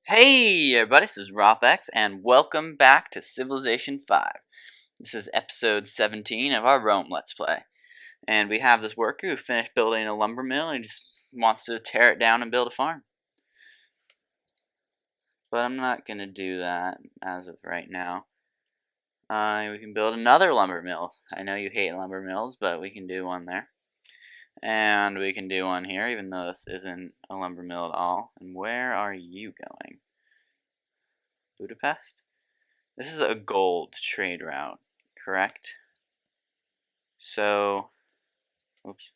Hey everybody, this is RothX, and welcome back to Civilization 5. This is episode 17 of our Rome Let's Play. And we have this worker who finished building a lumber mill and he just wants to tear it down and build a farm. But I'm not going to do that as of right now. We can build another lumber mill. I know you hate lumber mills, but we can do one there. And we can do one here, even though this isn't a lumber mill at all. And where are you going? Budapest? This is a gold trade route, correct? So, oops.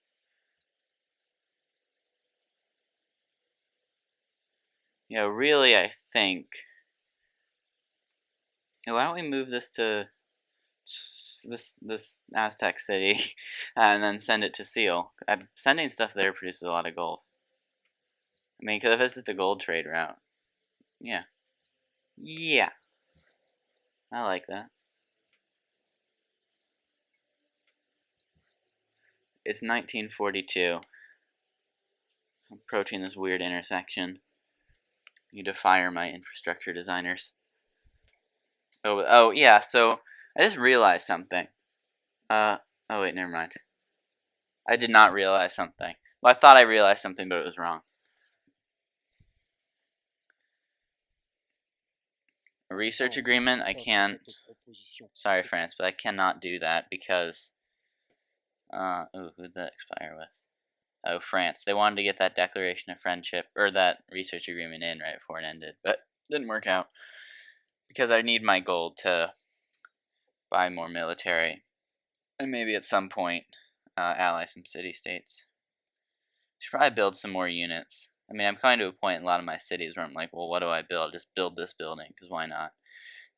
Really, I think. Why don't we move this to this Aztec city, and then send it to Seal? Sending stuff there produces a lot of gold. I mean, because if it's just a gold trade route, yeah, I like that. It's 1942. I'm approaching this weird intersection. You to fire my infrastructure designers. Oh yeah. So I just realized something. Oh wait, never mind. I did not realize something. Well, I thought I realized something, but it was wrong. A research agreement, I can't. Sorry, France, but I cannot do that because. Who'd that expire with? Oh, France. They wanted to get that declaration of friendship, or that research agreement in right before it ended, but it didn't work out. Because I need my gold to buy more military. And maybe at some point, ally some city-states. Should probably build some more units. I mean, I'm coming to a point in a lot of my cities where I'm like, well, what do I build? Just build this building, because why not?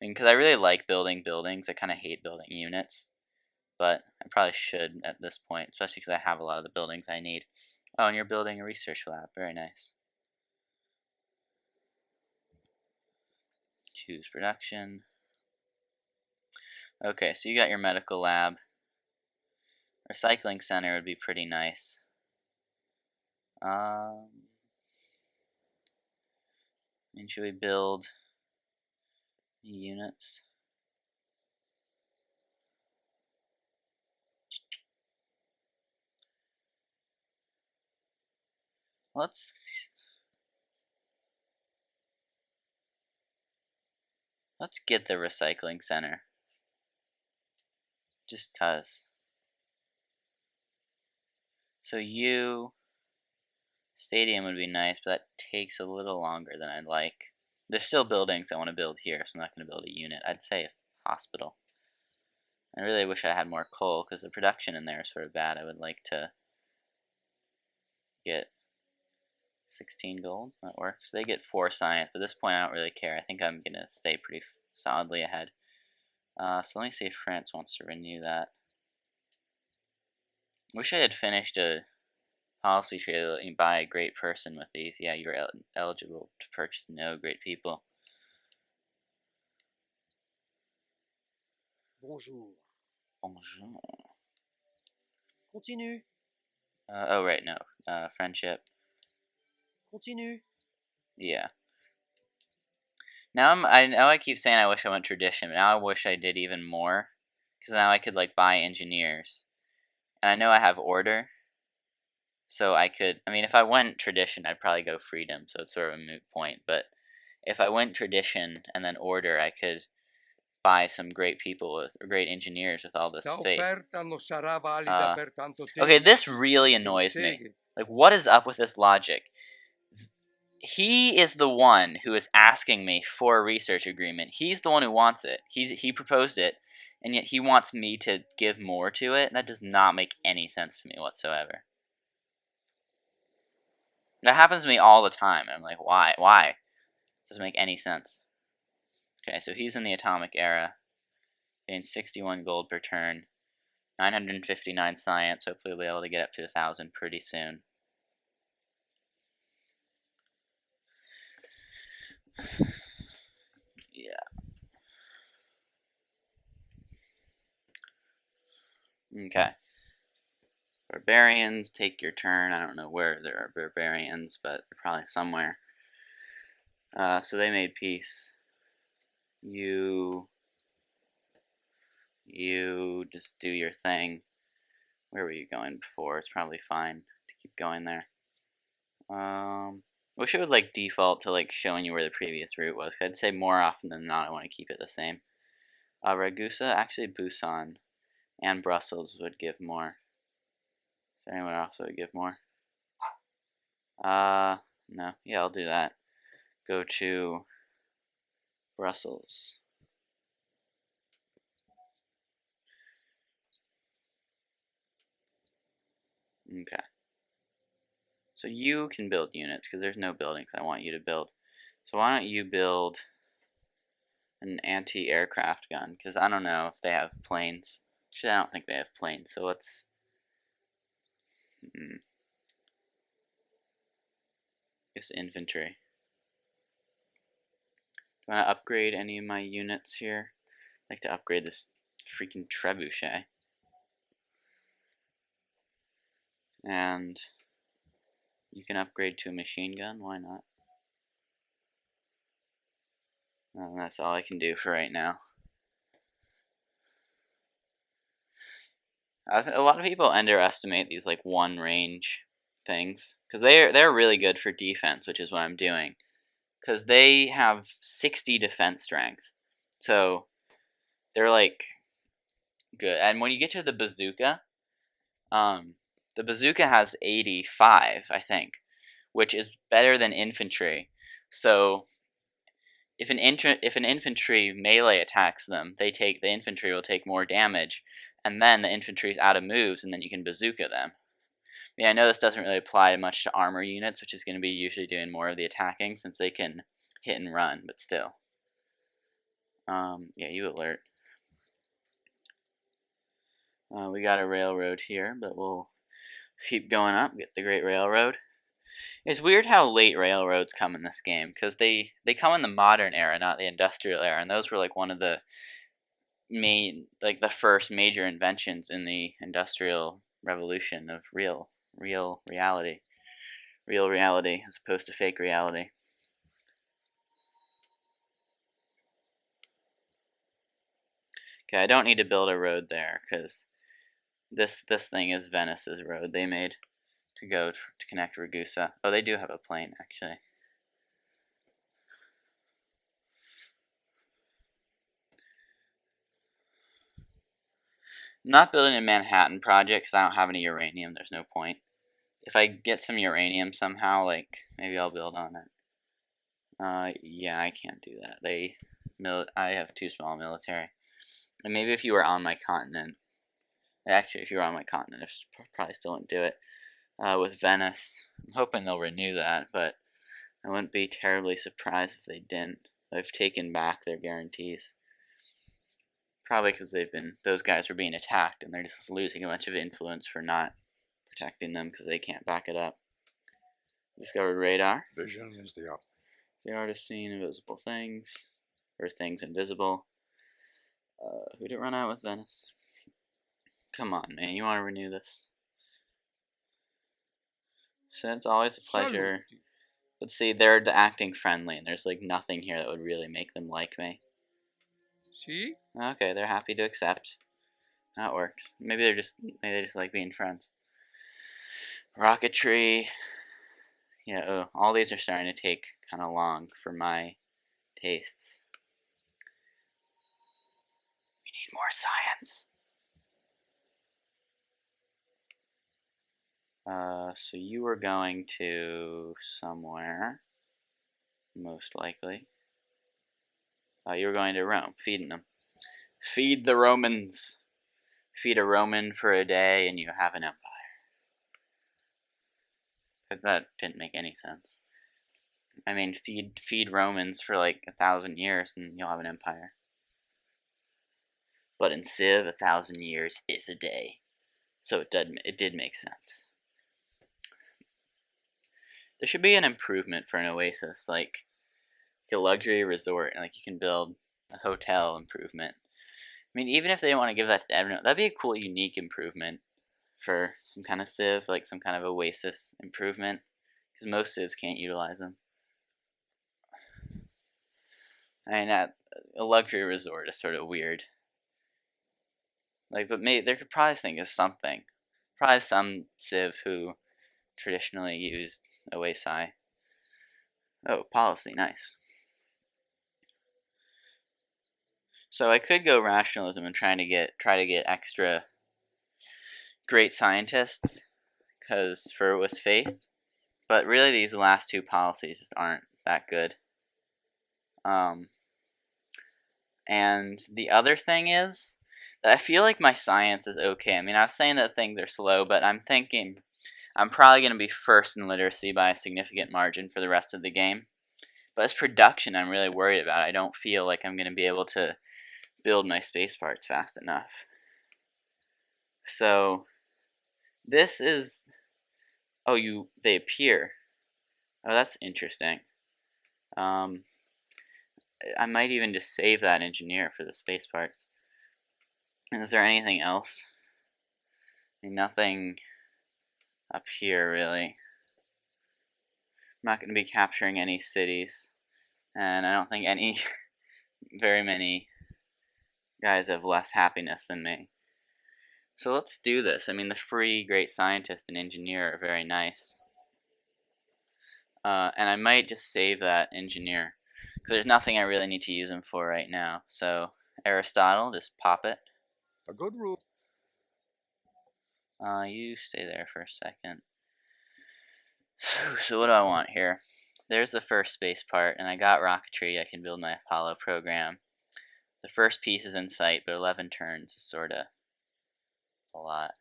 I mean, because I really like building buildings. I kind of hate building units. But I probably should at this point, especially because I have a lot of the buildings I need. Oh, and you're building a research lab. Very nice. Choose production. Okay, so you got your medical lab. Recycling center would be pretty nice. And should we build units? Let's get the recycling center. Just cause. So stadium would be nice, but that takes a little longer than I'd like. There's still buildings I want to build here, so I'm not going to build a unit. I'd say a hospital. I really wish I had more coal, because the production in there is sort of bad. I would like to get 16 gold. That works. They get 4 science, but at this point I don't really care. I think I'm going to stay pretty solidly ahead. So let me see if France wants to renew that. Wish I had finished a policy trade to let you buy a great person with these. Yeah, you're eligible to purchase no great people. Bonjour. Bonjour. Continue. Oh, right, no. Friendship. Continue. Yeah. Now I know I keep saying I wish I went tradition, but now I wish I did even more. Because now I could, like, buy engineers. And I know I have order. So I could, I mean, if I went tradition, I'd probably go freedom, so it's sort of a moot point. But if I went tradition and then order, I could buy some great people with, or great engineers with all this faith. Okay, this really annoys me. Like, what is up with this logic? He is the one who is asking me for a research agreement. He's the one who wants it. He proposed it, and yet he wants me to give more to it. That does not make any sense to me whatsoever. That happens to me all the time. I'm like, why? Why? It doesn't make any sense. Okay, so he's in the atomic era. Getting 61 gold per turn. 959 science. Hopefully we'll be able to get up to 1,000 pretty soon. Yeah. Okay. Barbarians, take your turn. I don't know where there are barbarians, but they're probably somewhere. So they made peace. You just do your thing. Where were you going before? It's probably fine to keep going there. Wish it would like default to like showing you where the previous route was. 'Cause I'd say more often than not I want to keep it the same. Ragusa, actually Busan and Brussels would give more. Is there anyone else that would give more? No. Yeah, I'll do that. Go to Brussels. Okay. So you can build units because there's no buildings I want you to build. So why don't you build an anti-aircraft gun? Because I don't know if they have planes. Actually, I don't think they have planes. So let's. Guess infantry. Do I want to upgrade any of my units here? I'd like to upgrade this freaking trebuchet. And you can upgrade to a machine gun. Why not? That's all I can do for right now. A lot of people underestimate these like one range things because they're really good for defense, which is what I'm doing. Because they have 60 defense strength, so they're like good. And when you get to the bazooka has 85, I think, which is better than infantry. So if an infantry melee attacks them, the infantry will take more damage, and then the infantry's out of moves, and then you can bazooka them. I know this doesn't really apply much to armor units, which is going to be usually doing more of the attacking since they can hit and run, but still. Yeah, you alert. We got a railroad here, but we'll keep going up, get the Great Railroad. It's weird how late railroads come in this game, because they come in the modern era, not the industrial era, and those were like one of the the first major inventions in the industrial revolution of real reality as opposed to fake reality. Okay, I don't need to build a road there because this thing is Venice's road they made to go to connect Ragusa. Oh, they do have a plane actually. I'm not building a Manhattan project because I don't have any uranium. There's no point. If I get some uranium somehow, like maybe I'll build on it. Yeah, I can't do that. I have too small military. And maybe if you were on my continent, actually, if you were on my continent, I probably still wouldn't do it. With Venice, I'm hoping they'll renew that, but I wouldn't be terribly surprised if they didn't. They've taken back their guarantees. Probably because those guys are being attacked and they're just losing a bunch of influence for not protecting them because they can't back it up. Discovered radar. Vision is the up. The artist seen invisible things, or things invisible. Who did it run out with Venice? Come on, man, you want to renew this? So it's always a pleasure. But see, they're acting friendly, and there's like nothing here that would really make them like me. See? Okay, they're happy to accept. That works. Maybe they just like being friends. Rocketry. Yeah, all these are starting to take kind of long for my tastes. We need more science. So you were going to somewhere, most likely. You were going to Rome, feeding them. Feed the Romans. Feed a Roman for a day and you have an empire. But that didn't make any sense. I mean, feed Romans for like 1,000 years and you'll have an empire. But in Civ, 1,000 years is a day. So it did make sense. There should be an improvement for an oasis, like a luxury resort, and like you can build a hotel improvement. I mean, even if they want to give that to everyone, that'd be a cool, unique improvement for some kind of Civ, like some kind of oasis improvement, because most Civs can't utilize them. I mean, a luxury resort is sort of weird. Like, but maybe they could probably think of something. Probably some civ who traditionally used Oasai. Oh, policy, nice. So I could go rationalism and try to get extra great scientists, because with faith. But really, these last two policies just aren't that good. And the other thing is that I feel like my science is okay. I mean, I was saying that things are slow, but I'm thinking I'm probably going to be first in literacy by a significant margin for the rest of the game. But as production, I'm really worried about. I don't feel like I'm going to be able to build my space parts fast enough. So this is... Oh, they appear. Oh, that's interesting. I might even just save that engineer for the space parts. And is there anything else? I mean, nothing up here, really. I'm not going to be capturing any cities. And I don't think very many guys have less happiness than me. So let's do this. I mean, the free great scientist and engineer are very nice. And I might just save that engineer, because there's nothing I really need to use him for right now. So Aristotle, just pop it. A good rule. You stay there for a second. So what do I want here? There's the first space part, and I got rocketry. I can build my Apollo program. The first piece is in sight, but 11 turns is sort of a lot.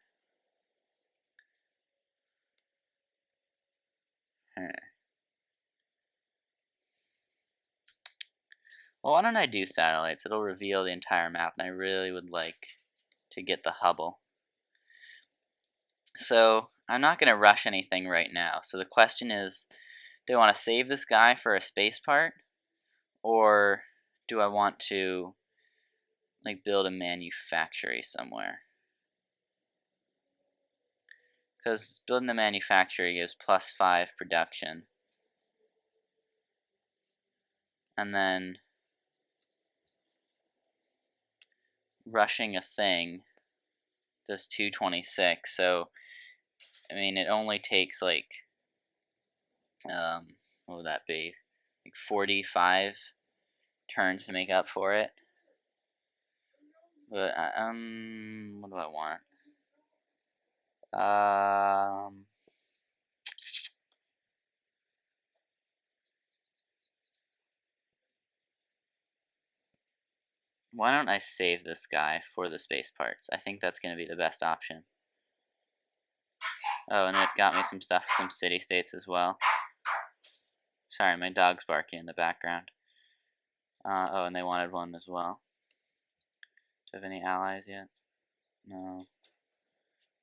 Well, why don't I do satellites? It'll reveal the entire map, and I really would like to get the Hubble. So I'm not going to rush anything right now. So the question is, do I want to save this guy for a space part, or do I want to build a manufactory somewhere? Because building the manufactory gives +5 production, and then rushing a thing does 226. So I mean, it only takes what would that be? 45 turns to make up for it. But what do I want? Why don't I save this guy for the space parts? I think that's going to be the best option. Oh, and it got me some stuff, some city-states as well. Sorry, my dog's barking in the background. Oh, and they wanted one as well. Do I have any allies yet? No.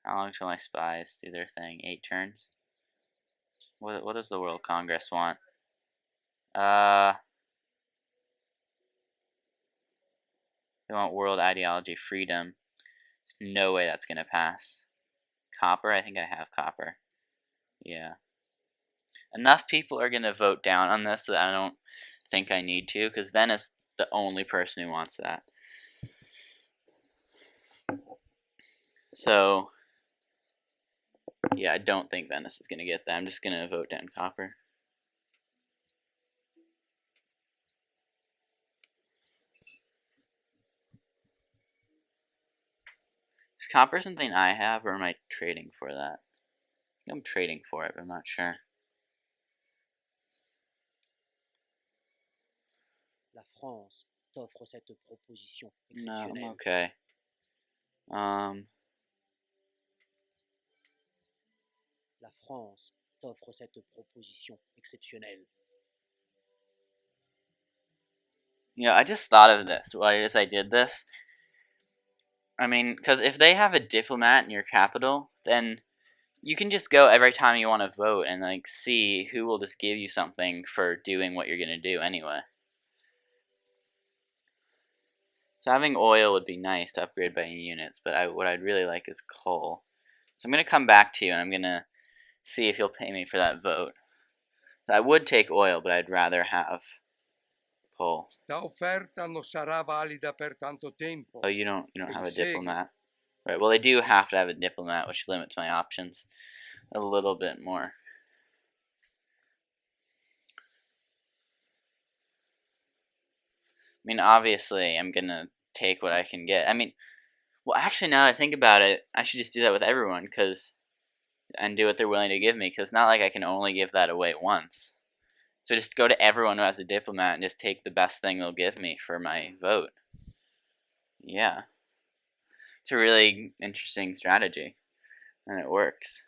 How long till my spies do their thing? 8 turns? What does the World Congress want? They want world ideology freedom. There's no way that's gonna pass. Copper? I think I have copper. Yeah. Enough people are gonna vote down on this that I don't think I need to, because Venice is the only person who wants that. So, yeah, I don't think Venice is gonna get that. I'm just gonna vote down copper. Is copper something I have, or am I trading for that? I think I'm trading for it, but I'm not sure. La France t'offre cette proposition No, I'm exceptionnelle. okay. La France t'offre cette proposition exceptionnelle. You know, I just thought of this as I did this. I mean, because if they have a diplomat in your capital, then you can just go every time you want to vote and see who will just give you something for doing what you're gonna do anyway. So having oil would be nice to upgrade by units, but what I'd really like is coal. So I'm gonna come back to you and I'm gonna see if you'll pay me for that vote. So I would take oil, but I'd rather have Coal. Sta offerta non sarà valida per tanto tempo. Oh, you don't have a Segui. diplomat. Right, well, they do have to have a diplomat, which limits my options a little bit more. I mean, obviously, I'm gonna take what I can get. I mean, well, actually, now that I think about it, I should just do that with everyone, and do what they're willing to give me, because it's not like I can only give that away once. So just go to everyone who has a diplomat and just take the best thing they'll give me for my vote. Yeah. It's a really interesting strategy, and it works.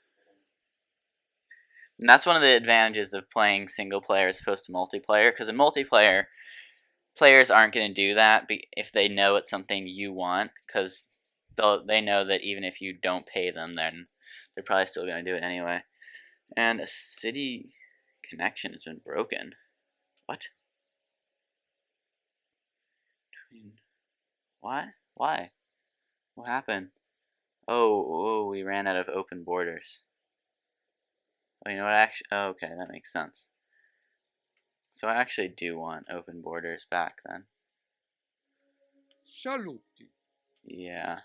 And that's one of the advantages of playing single player as opposed to multiplayer, because in multiplayer, players aren't going to do that if they know it's something you want, because they know that even if you don't pay them, then they're probably still going to do it anyway. And a city connection has been broken. What? What? Why? What happened? Oh, we ran out of open borders. Oh, you know what? Actually, oh, okay, that makes sense. So I actually do want open borders back then. Saluti. Yeah.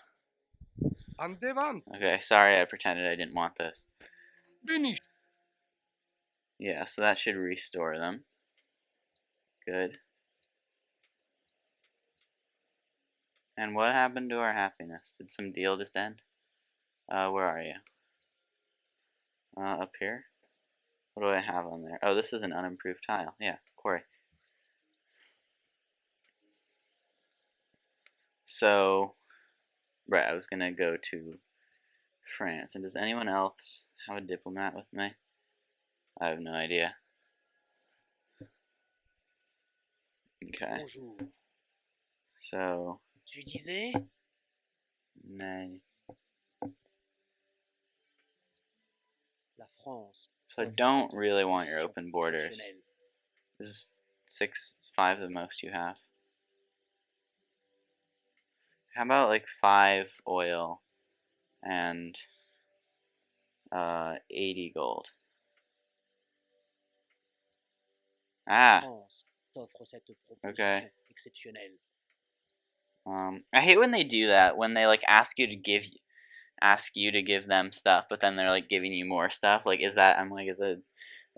Andevanti. Okay, sorry I pretended I didn't want this. Benissimo. Yeah, so that should restore them. Good. And what happened to our happiness? Did some deal just end? Where are you? Up here? What do I have on there? Oh, this is an unimproved tile. Yeah, quarry. So, right, I was gonna go to France. And does anyone else have a diplomat with me? I have no idea. Okay. Bonjour. So, Tu disais? nay. La France. So I don't really want your open borders. This is 5 the most you have. How about like 5 oil and 80 gold? Ah, France t'offre cette okay. proposition exceptionnelle. I hate when they do that, when they like ask you to give them stuff, but then they're like giving you more stuff. Like, is it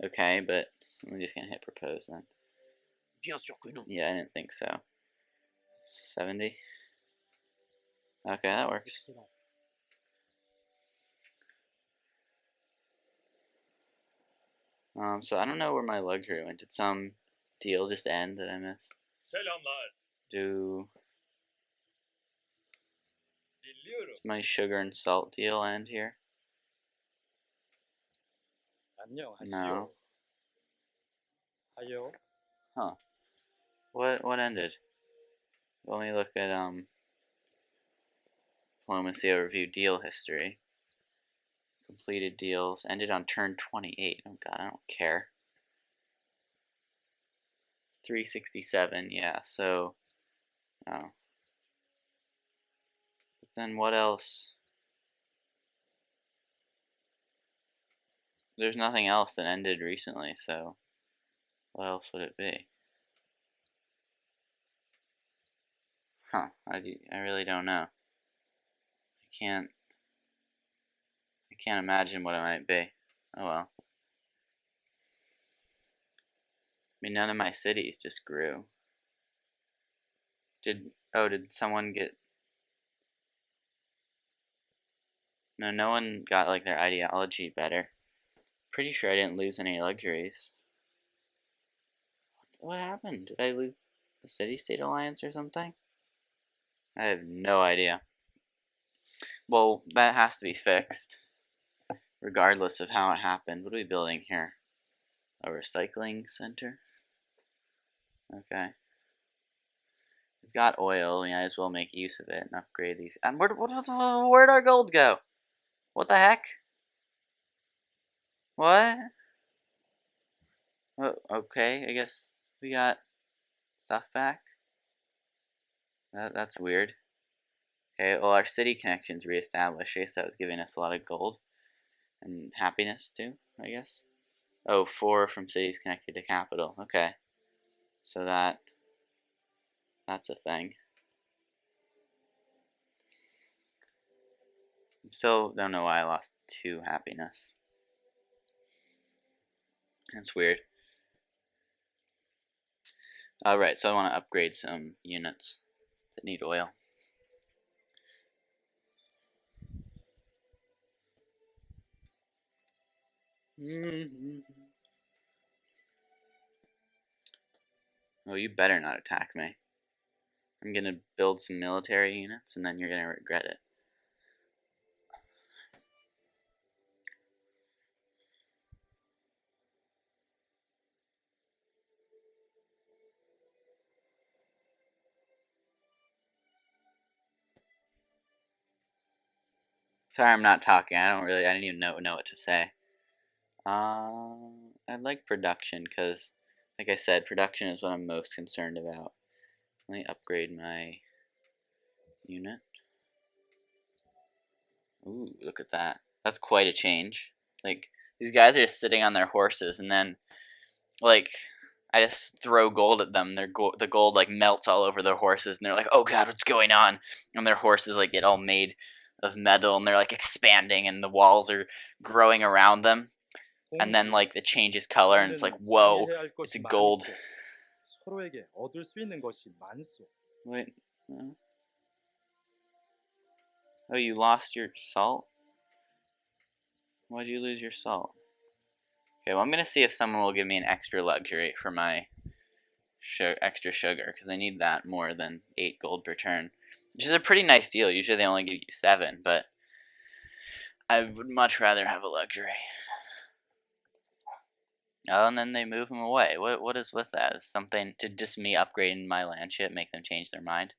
okay? But I'm just gonna hit propose then. Bien sûr que non. Yeah, I didn't think so. 70. Okay, that works. Excellent. So I don't know where my luxury went. Did some deal just end that I missed? Selamlar. Does Dinliyorum. my sugar and salt deal end here? No. Ayo. Huh. What ended? Let me look at diplomacy overview deal history. Completed deals ended on turn 28. Oh god, I don't care. 367, yeah, so oh. But then what else? There's nothing else that ended recently, so what else would it be? Huh, I really don't know. I can't imagine what it might be. Oh well. I mean, none of my cities just grew. Did someone get... No, no one got like their ideology better. Pretty sure I didn't lose any luxuries. What happened? Did I lose the city-state alliance or something? I have no idea. Well, that has to be fixed, regardless of how it happened. What are we building here? A recycling center? Okay. We've got oil. We might as well make use of it and upgrade these. And where'd our gold go? What the heck? What? Oh, okay, I guess we got stuff back. That's weird. Okay, well, our city connection's reestablished. I guess that was giving us a lot of gold. And happiness, too, I guess. Oh, 4 from cities connected to capital. Okay. So that That's a thing. Still don't know why I lost 2 happiness. That's weird. Alright, so I want to upgrade some units that need oil. Oh, you better not attack me. I'm gonna build some military units and then you're gonna regret it. Sorry I'm not talking. I didn't even know what to say. I'd like production because, like I said, production is what I'm most concerned about. Let me upgrade my unit. Ooh, look at that. That's quite a change. Like, these guys are just sitting on their horses and then, like, I just throw gold at them. The gold, like, melts all over their horses and they're like, oh god, what's going on? And their horses, like, get all made of metal and they're, like, expanding and the walls are growing around them. And then, like, it changes color and it's like, whoa, it's gold. 서로에게 얻을 수 있는 것이 많소. Wait. Oh, you lost your salt? Why'd you lose your salt? Okay, well, I'm gonna see if someone will give me an extra luxury for my extra sugar, because I need that more than 8 gold per turn. Which is a pretty nice deal. Usually they only give you 7, but I would much rather have a luxury. Oh, and then they move them away. What is with that? Is something to just me upgrading my land ship make them change their mind?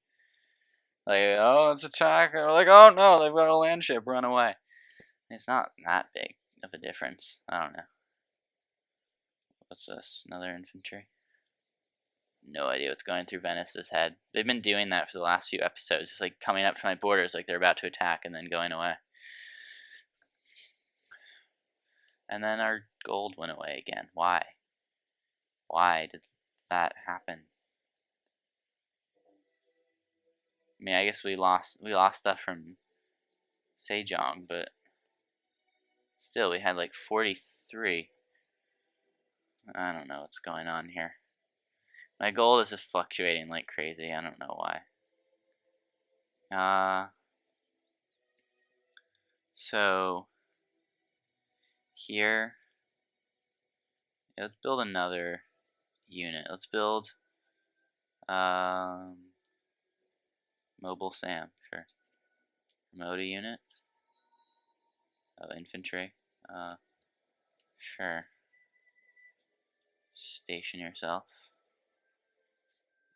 Like, oh, it's attack. Or like, oh no, they've got a land ship, run away. It's not that big of a difference. I don't know. What's this? Another infantry? No idea what's going through Venice's head. They've been doing that for the last few episodes, just like coming up to my borders like they're about to attack and then going away. And then our gold went away again. Why? Why did that happen? I mean, I guess we lost stuff from Sejong, but still, we had like 43. I don't know what's going on here. My gold is just fluctuating like crazy. I don't know why. So here, let's build another unit. Let's build mobile SAM, sure. Promote a unit. Oh, infantry. Sure. Station yourself.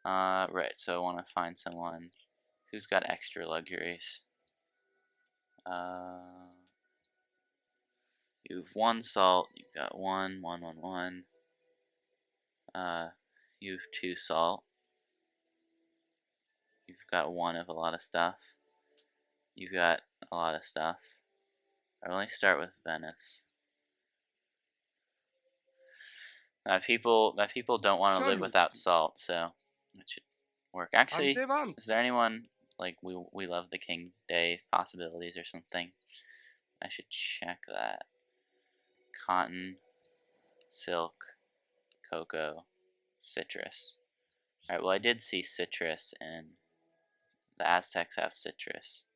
Right, so I want to find someone who's got extra luxuries. You've 1 salt, you've got 1, 1, 1, 1. You've 2 salt. You've got 1 of a lot of stuff. You've got a lot of stuff. I'll only start with Venice. My people don't want to live without salt, so that should work. Actually, is there anyone like we love the King Day possibilities or something? I should check that. Cotton, silk, cocoa, citrus. Alright, well I did see citrus, and the Aztecs have citrus.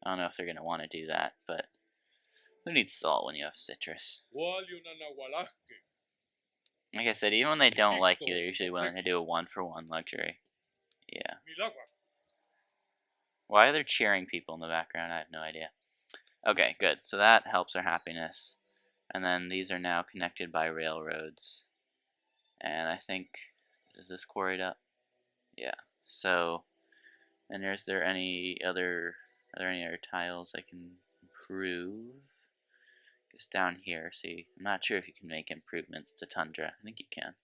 I don't know if they're going to want to do that, but who needs salt when you have citrus? Like I said, even when they don't like you, they're usually willing to do a 1-for-1 luxury. Yeah. Why are there cheering people in the background? I have no idea. Okay, good. So that helps our happiness. And then these are now connected by railroads. And I think, is this quarried up? Yeah. So, and are there any other tiles I can improve? Just down here, see, I'm not sure if you can make improvements to Tundra. I think you can.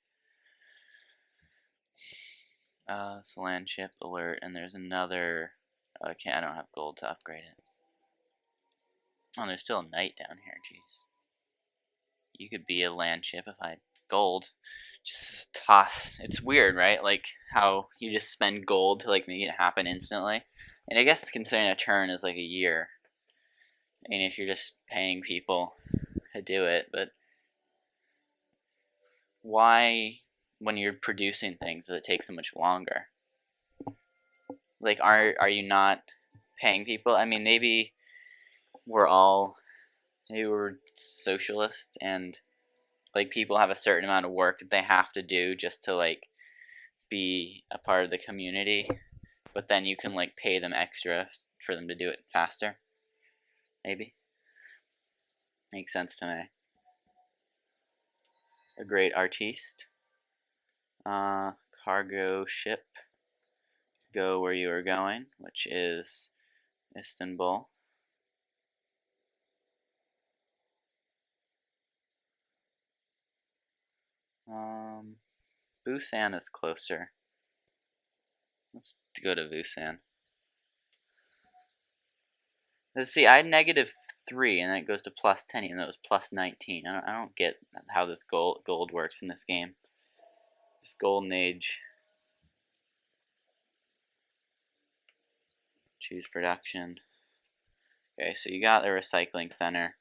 It's a land ship alert, and there's another. Oh, I don't have gold to upgrade it. Oh, there's still a knight down here. Jeez. You could be a land ship if I had gold. Just toss. It's weird, right? Like how you just spend gold to like make it happen instantly. And I guess considering a turn is like a year. I mean, if you're just paying people to do it, but why, when you're producing things, does it take so much longer? Like, are you not paying people? I mean, maybe we're socialist and like people have a certain amount of work that they have to do just to like be a part of the community, but then you can like pay them extra for them to do it faster. Maybe makes sense to me. A great artiste. Cargo ship. Go where you are going, which is Istanbul. Busan is closer. Let's go to Busan. Let's see, I had -3 and then it goes to +10 and that was +19. I don't get how this gold works in this game. This golden age. Choose production. Okay, so you got the recycling center.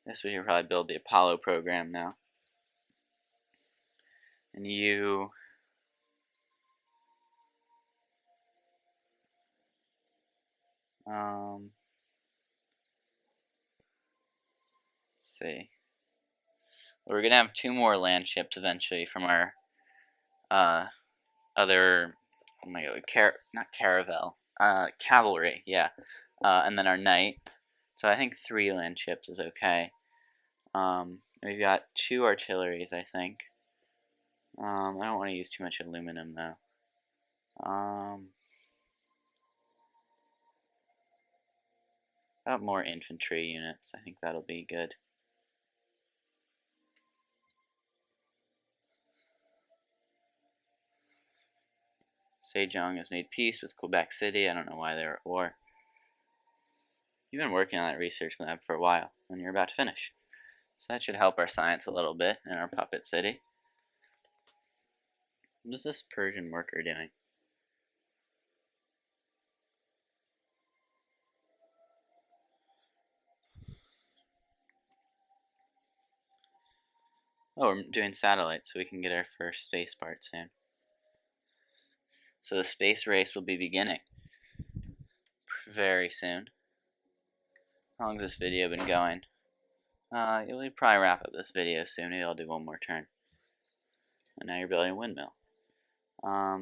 Guess we should probably build the Apollo program now. And you... let's see. We're gonna have 2 more land ships eventually from our other, oh my god, not caravel, cavalry, yeah, and then our knight. So I think 3 land ships is okay. We've got 2 artilleries, I think. I don't want to use too much aluminum though. About more infantry units, I think that'll be good. Sejong has made peace with Quebec City. I don't know why they're at war. You've been working on that research lab for a while, and you're about to finish. So that should help our science a little bit in our puppet city. What is this Persian worker doing? Oh, we're doing satellites so we can get our first space part soon. So the space race will be beginning very soon. How long has this video been going? You'll probably wrap up this video soon. Maybe I'll do one more turn. And now you're building a windmill.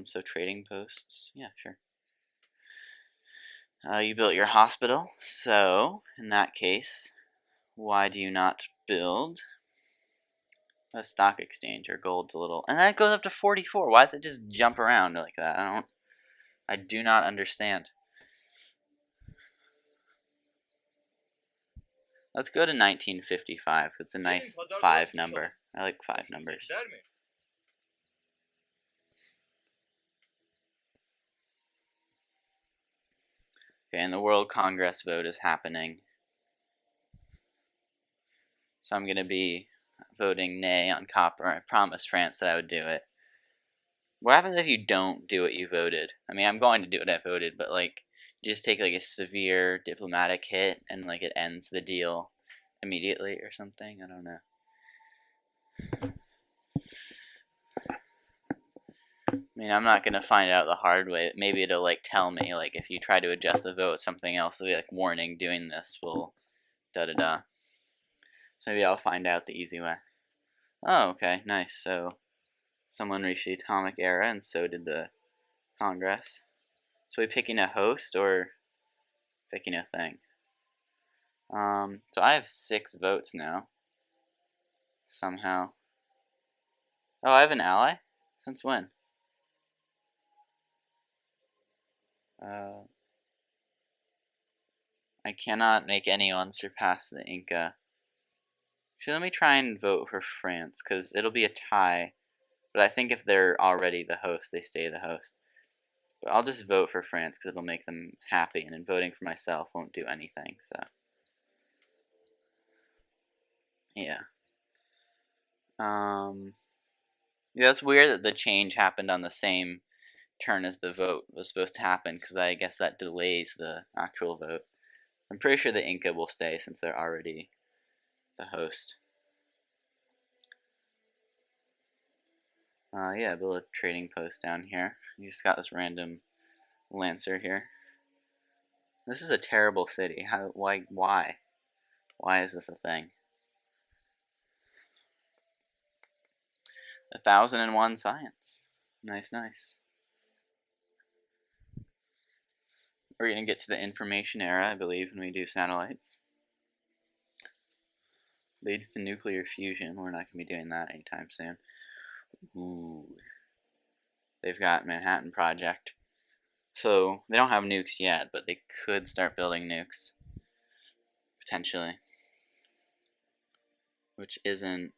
So trading posts, yeah, sure. You built your hospital, so in that case, why do you not build a stock exchange? Or gold's a little, and that goes up to 44. Why does it just jump around like that? I do not understand. Let's go to 1955. It's a nice 5 number. I like 5 numbers. Okay, and the World Congress vote is happening. So I'm going to be voting nay on copper. I promised France that I would do it. What happens if you don't do what you voted? I mean, I'm going to do what I voted, but like, you just take like a severe diplomatic hit and like it ends the deal immediately or something? I don't know. I mean, I'm not going to find out the hard way. Maybe it'll like tell me like if you try to adjust the vote, something else will be like, warning, doing this will da-da-da. So maybe I'll find out the easy way. Oh, okay, nice. So someone reached the atomic era, and so did the Congress. So are we picking a host or picking a thing? So I have 6 votes now. Somehow. Oh, I have an ally? Since when? I cannot make anyone surpass the Inca. Actually, let me try and vote for France, because it'll be a tie. But I think if they're already the host, they stay the host. But I'll just vote for France, because it'll make them happy, and then voting for myself won't do anything, so. Yeah. Yeah, it's weird that the change happened on the same turn as the vote was supposed to happen, because I guess that delays the actual vote. I'm pretty sure the Inca will stay since they're already the host. Yeah, build a trading post down here. You just got this random lancer here. This is a terrible city. Why is this a thing? 1001 science. Nice. We're gonna get to the information era, I believe, when we do satellites. Leads to nuclear fusion. We're not gonna be doing that anytime soon. Ooh. They've got Manhattan Project. So they don't have nukes yet, but they could start building nukes. Potentially. Which isn't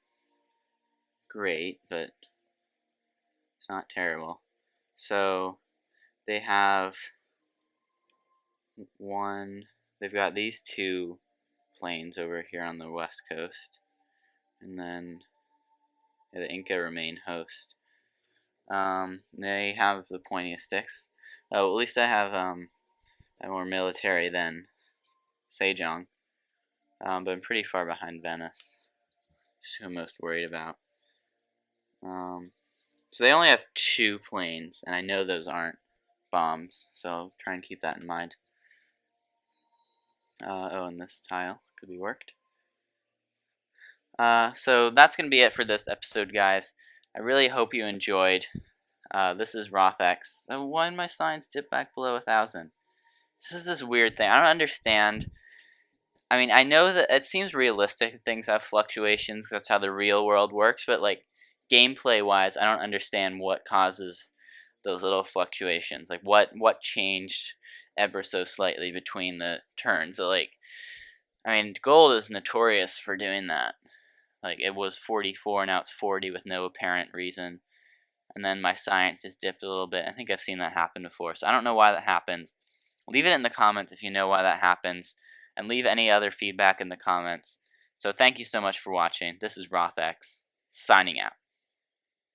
great, but it's not terrible. So they have they've got these two planes over here on the west coast, and then the Inca remain host. They have the pointiest sticks. Oh, at least I have I'm more military than Sejong, but I'm pretty far behind Venice, just who I'm most worried about. So they only have 2 planes, and I know those aren't bombs, so I'll try and keep that in mind. Oh, and this tile could be worked. So that's going to be it for this episode, guys. I really hope you enjoyed. This is Rothex. So why did my signs dip back below 1,000? This is this weird thing. I don't understand. I mean, I know that it seems realistic that things have fluctuations, 'cause that's how the real world works, but like gameplay-wise, I don't understand what causes those little fluctuations. Like what changed ever so slightly between the turns. So, like, I mean, gold is notorious for doing that. Like, it was 44, now it's 40 with no apparent reason. And then my science just dipped a little bit. I think I've seen that happen before, so I don't know why that happens. Leave it in the comments if you know why that happens, and leave any other feedback in the comments. So thank you so much for watching. This is Rothex, signing out.